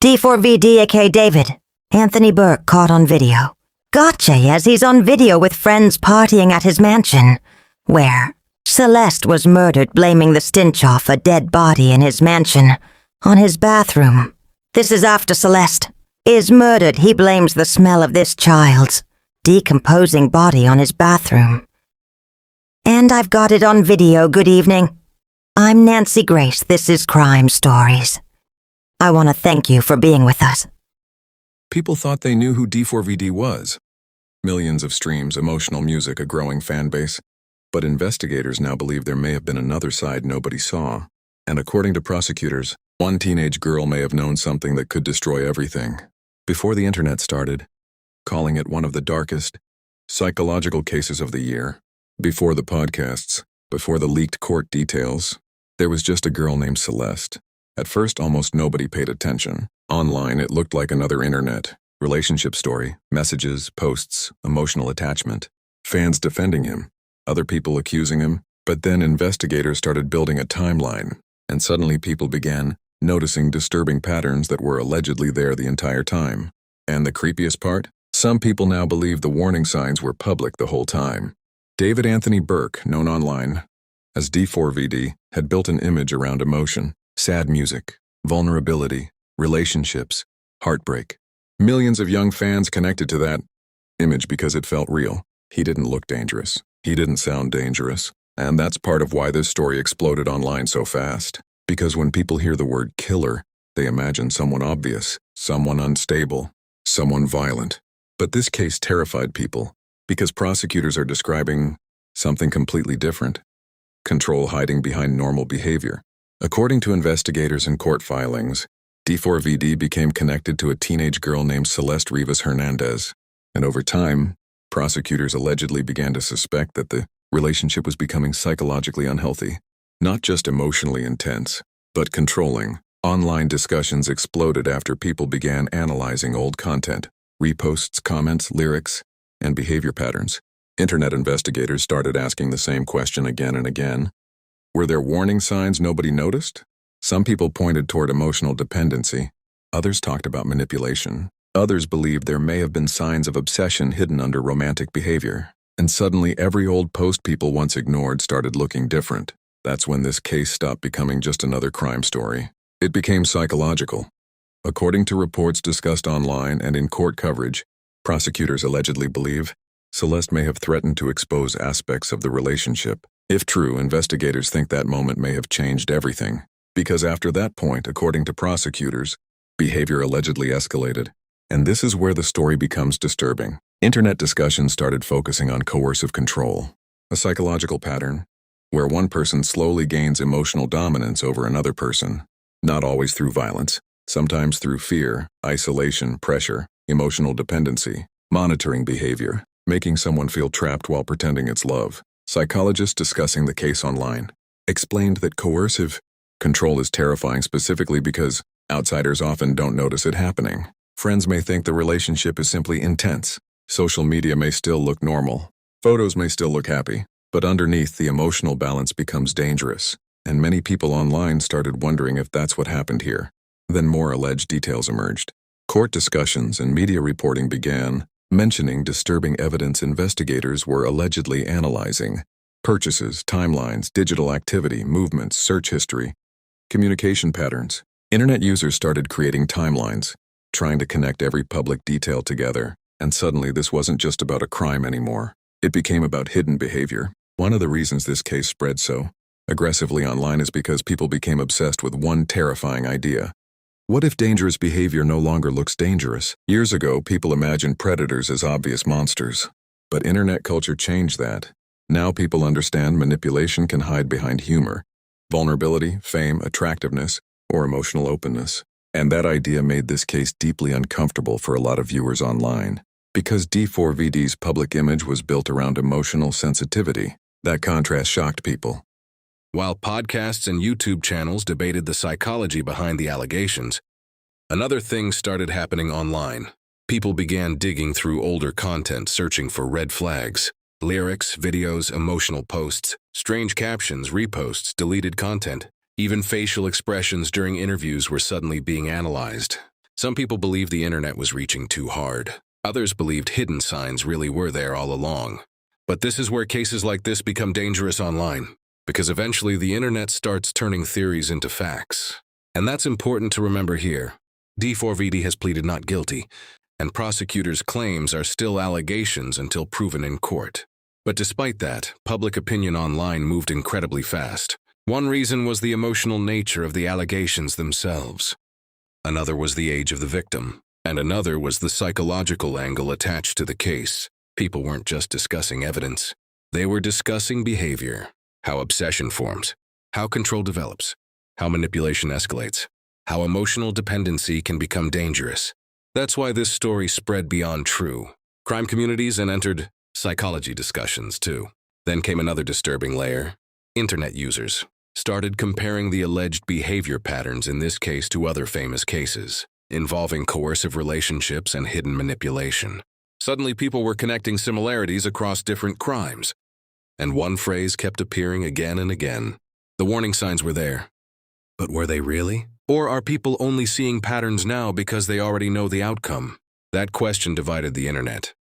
D4vd aka David. Anthony Burke caught on video. Gotcha as he's on video with friends partying at his mansion, where Celeste was murdered, blaming the stench off a dead body in his mansion, on his bathroom. This is after Celeste is murdered. He blames the smell of this child's decomposing body on his bathroom. And I've got it on video. Good evening. I'm Nancy Grace. This is Crime Stories. I want to thank you for being with us. People thought they knew who D4vd was. Millions of streams, emotional music, a growing fan base. But investigators now believe there may have been another side nobody saw. And according to prosecutors, one teenage girl may have known something that could destroy everything. Before the internet started, calling it one of the darkest psychological cases of the year. Before the podcasts, before the leaked court details, there was just a girl named Celeste. At first, almost nobody paid attention. Online, it looked like another internet. Relationship story, messages, posts, emotional attachment. Fans defending him, other people accusing him. But then investigators started building a timeline, and suddenly people began noticing disturbing patterns that were allegedly there the entire time. And the creepiest part? Some people now believe the warning signs were public the whole time. David Anthony Burke, known online as D4vd, had built an image around emotion, sad music, vulnerability, relationships, heartbreak. Millions of young fans connected to that image because it felt real. He didn't look dangerous. He didn't sound dangerous. And that's part of why this story exploded online so fast. Because when people hear the word killer, they imagine someone obvious, someone unstable, someone violent. But this case terrified people because prosecutors are describing something completely different. Control hiding behind normal behavior. According to investigators and court filings, D4vd became connected to a teenage girl named Celeste Rivas Hernandez. And over time, prosecutors allegedly began to suspect that the relationship was becoming psychologically unhealthy. Not just emotionally intense, but controlling. Online discussions exploded after people began analyzing old content, reposts, comments, lyrics, and behavior patterns. Internet investigators started asking the same question again and again. Were there warning signs nobody noticed? Some people pointed toward emotional dependency. Others talked about manipulation. Others believed there may have been signs of obsession hidden under romantic behavior. And suddenly every old post people once ignored started looking different. That's when this case stopped becoming just another crime story. It became psychological. According to reports discussed online and in court coverage, prosecutors allegedly believe Celeste may have threatened to expose aspects of the relationship. If true, investigators think that moment may have changed everything. Because after that point, according to prosecutors, behavior allegedly escalated. And this is where the story becomes disturbing. Internet discussions started focusing on coercive control, a psychological pattern where one person slowly gains emotional dominance over another person, not always through violence, sometimes through fear, isolation, pressure, emotional dependency, monitoring behavior, making someone feel trapped while pretending it's love. Psychologists discussing the case online explained that coercive control is terrifying specifically because outsiders often don't notice it happening. Friends may think the relationship is simply intense. Social media may still look normal. Photos may still look happy. But underneath, the emotional balance becomes dangerous, and many people online started wondering if that's what happened here. Then more alleged details emerged. Court discussions and media reporting began, mentioning disturbing evidence investigators were allegedly analyzing: purchases, timelines, digital activity, movements, search history, communication patterns. Internet users started creating timelines, trying to connect every public detail together, and suddenly this wasn't just about a crime anymore. It became about hidden behavior. One of the reasons this case spread so aggressively online is because people became obsessed with one terrifying idea. What if dangerous behavior no longer looks dangerous? Years ago, people imagined predators as obvious monsters. But internet culture changed that. Now people understand manipulation can hide behind humor, vulnerability, fame, attractiveness, or emotional openness. And that idea made this case deeply uncomfortable for a lot of viewers online. Because D4vd's public image was built around emotional sensitivity, that contrast shocked people. While podcasts and YouTube channels debated the psychology behind the allegations, another thing started happening online. People began digging through older content, searching for red flags. Lyrics, videos, emotional posts, strange captions, reposts, deleted content. Even facial expressions during interviews were suddenly being analyzed. Some people believed the internet was reaching too hard. Others believed hidden signs really were there all along. But this is where cases like this become dangerous online, because eventually the internet starts turning theories into facts. And that's important to remember here. D4vd has pleaded not guilty, and prosecutors' claims are still allegations until proven in court. But despite that, public opinion online moved incredibly fast. One reason was the emotional nature of the allegations themselves. Another was the age of the victim, and another was the psychological angle attached to the case. People weren't just discussing evidence. They were discussing behavior, how obsession forms, how control develops, how manipulation escalates, how emotional dependency can become dangerous. That's why this story spread beyond true crime communities and entered psychology discussions too. Then came another disturbing layer. Internet users started comparing the alleged behavior patterns in this case to other famous cases, involving coercive relationships and hidden manipulation. Suddenly people were connecting similarities across different crimes. And one phrase kept appearing again and again. The warning signs were there. But were they really? Or are people only seeing patterns now because they already know the outcome? That question divided the internet.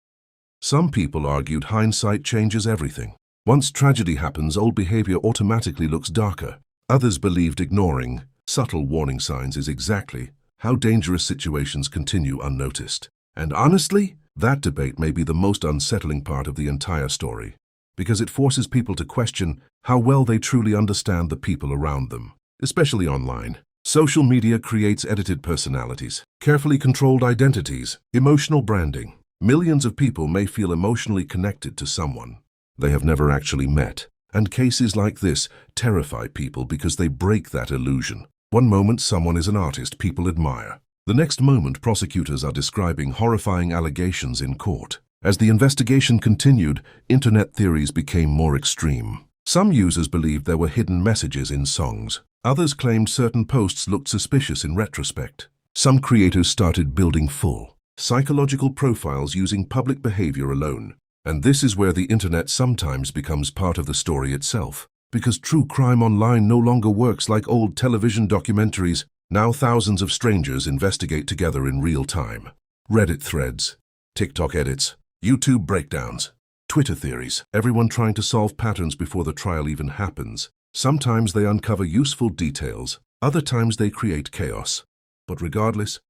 Some people argued hindsight changes everything. Once tragedy happens, old behavior automatically looks darker. Others believed ignoring subtle warning signs is exactly how dangerous situations continue unnoticed. And honestly, that debate may be the most unsettling part of the entire story, because it forces people to question how well they truly understand the people around them, especially online. Social media creates edited personalities, carefully controlled identities, emotional branding. Millions of people may feel emotionally connected to someone they have never actually met, and cases like this terrify people because they break that illusion. One moment someone is an artist people admire. The next moment prosecutors are describing horrifying allegations in court. As the investigation continued, internet theories became more extreme. Some users believed there were hidden messages in songs. Others claimed certain posts looked suspicious in retrospect. Some creators started building full psychological profiles using public behavior alone. And this is where the internet sometimes becomes part of the story itself. Because true crime online no longer works like old television documentaries. Now thousands of strangers investigate together in real time. Reddit threads, TikTok edits, YouTube breakdowns, Twitter theories, everyone trying to solve patterns before the trial even happens. Sometimes they uncover useful details, other times they create chaos. But regardless,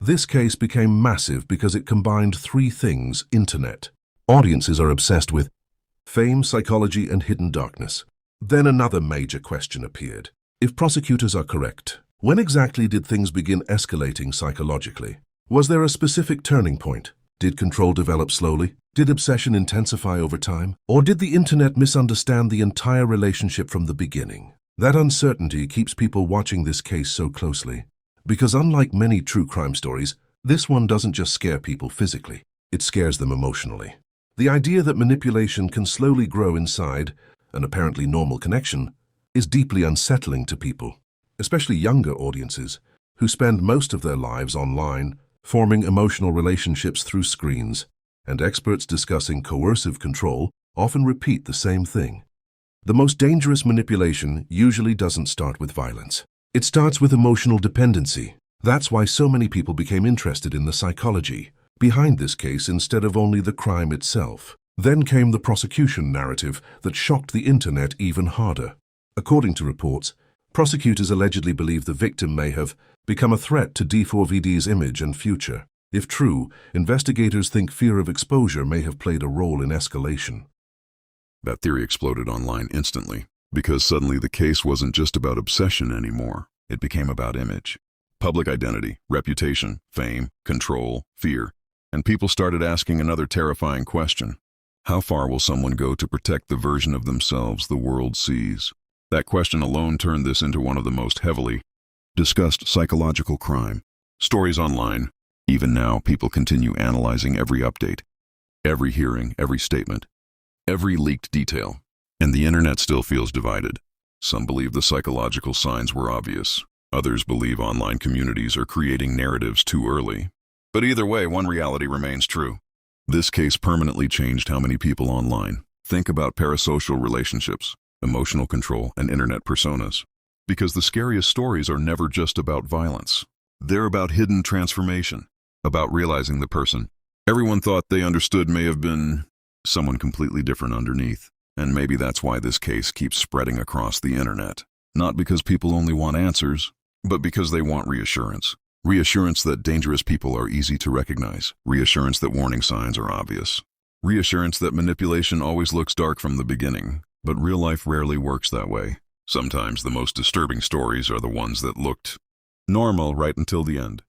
this case became massive because it combined three things: internet. Audiences are obsessed with fame, psychology, and hidden darkness. Then another major question appeared. If prosecutors are correct, when exactly did things begin escalating psychologically? Was there a specific turning point? Did control develop slowly? Did obsession intensify over time? Or did the internet misunderstand the entire relationship from the beginning? That uncertainty keeps people watching this case so closely. Because unlike many true crime stories, this one doesn't just scare people physically, it scares them emotionally. The idea that manipulation can slowly grow inside an apparently normal connection is deeply unsettling to people, especially younger audiences who spend most of their lives online, forming emotional relationships through screens, and experts discussing coercive control often repeat the same thing. The most dangerous manipulation usually doesn't start with violence. It starts with emotional dependency. That's why so many people became interested in the psychology behind this case instead of only the crime itself. Then came the prosecution narrative that shocked the internet even harder. According to reports, prosecutors allegedly believe the victim may have become a threat to D4vd's image and future. If true, investigators think fear of exposure may have played a role in escalation. That theory exploded online instantly, because suddenly the case wasn't just about obsession anymore. It became about image, public identity, reputation, fame, control, fear. And people started asking another terrifying question. How far will someone go to protect the version of themselves the world sees? That question alone turned this into one of the most heavily discussed psychological crime stories online. Even now, people continue analyzing every update, every hearing, every statement, every leaked detail. And the internet still feels divided. Some believe the psychological signs were obvious. Others believe online communities are creating narratives too early. But either way, one reality remains true. This case permanently changed how many people online think about parasocial relationships, emotional control, and internet personas. Because the scariest stories are never just about violence. They're about hidden transformation, about realizing the person everyone thought they understood may have been someone completely different underneath. And maybe that's why this case keeps spreading across the internet. Not because people only want answers, but because they want reassurance. Reassurance that dangerous people are easy to recognize. Reassurance that warning signs are obvious. Reassurance that manipulation always looks dark from the beginning, but real life rarely works that way. Sometimes the most disturbing stories are the ones that looked normal right until the end.